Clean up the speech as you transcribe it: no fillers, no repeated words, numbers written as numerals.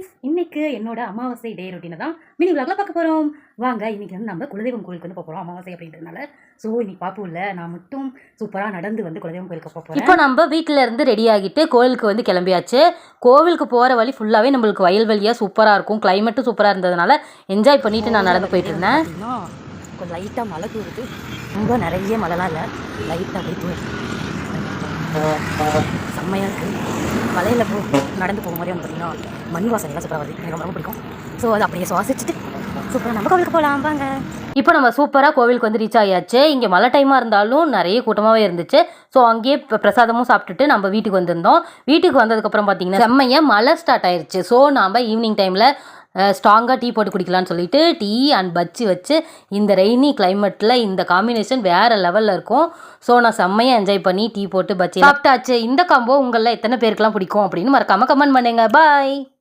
Friends, இன்னைக்கு என்னோட அமாவாசை டே ரொட்டீனை தான் மினி விலாக்ல பார்க்க போகிறோம். வாங்க, இன்னைக்கு வந்து நம்ம குலதெய்வம் கோயிலுக்கு வந்து போகிறோம் அமாவாசை அப்படின்றதுனால. ஸோ இன்னைக்கு பாப்பு இல்லை, நான் மட்டும் சூப்பராக நடந்து வந்து குலதெய்வம் கோயிலுக்கு போகிறேன். இப்போ நம்ம வீட்டில் இருந்து ரெடி ஆகிட்டு கோவிலுக்கு வந்து கிளம்பியாச்சு. கோவிலுக்கு போகிற வழி ஃபுல்லாகவே நம்மளுக்கு வயல்வெளியாக சூப்பராக இருக்கும். கிளைமேட்டும் சூப்பராக இருந்ததுனால என்ஜாய் பண்ணிட்டு நான் நடந்து போயிட்டு இருந்தேன். கொஞ்சம் லைட்டாக மழை தூருது, ரொம்ப நிறைய மழைலாம் இல்லை, லைட்டாக அப்படியே தூருது. செம்மையாக இருக்குது. மலையில் நடந்து போகும்போதே வந்து பார்த்திங்கன்னா மண் வாசனைலாம் சூப்பராக வருது. எனக்கு ரொம்ப பிடிக்கும். ஸோ அது அப்படியே சுவாசிச்சுட்டு சூப்பராக நம்ம கோவிலுக்கு போகலாம் வாங்க. இப்போ நம்ம சூப்பராக கோவிலுக்கு வந்து ரீச் ஆகியாச்சு. இங்கே மழை டைமாக இருந்தாலும் நிறைய கூட்டமாகவே இருந்துச்சு. ஸோ அங்கேயே பிரசாதமும் சாப்பிட்டுட்டு நம்ம வீட்டுக்கு வந்திருந்தோம். வீட்டுக்கு வந்ததுக்கப்புறம் பார்த்திங்கன்னா செம்மையாக மழை ஸ்டார்ட் ஆயிடுச்சு. ஸோ நாம் ஈவினிங் டைமில் ஸ்ட்ராங்காக டீ போட்டு குடிக்கலான்னு சொல்லிட்டு டீ அண்ட் பஜ்ஜி வச்சு இந்த ரெய்னி கிளைமேட்டில் இந்த காம்பினேஷன் வேறு லெவலில் இருக்கும். ஸோ நான் செம்மையாக என்ஜாய் பண்ணி டீ போட்டு பஜ்ஜி சாப்பிட்டாச்சு. இந்த காம்போ உங்களில் எத்தனை பேருக்குலாம் பிடிக்கும் அப்படின்னு மறக்காமல் கமெண்ட் பண்ணுங்க. பாய்.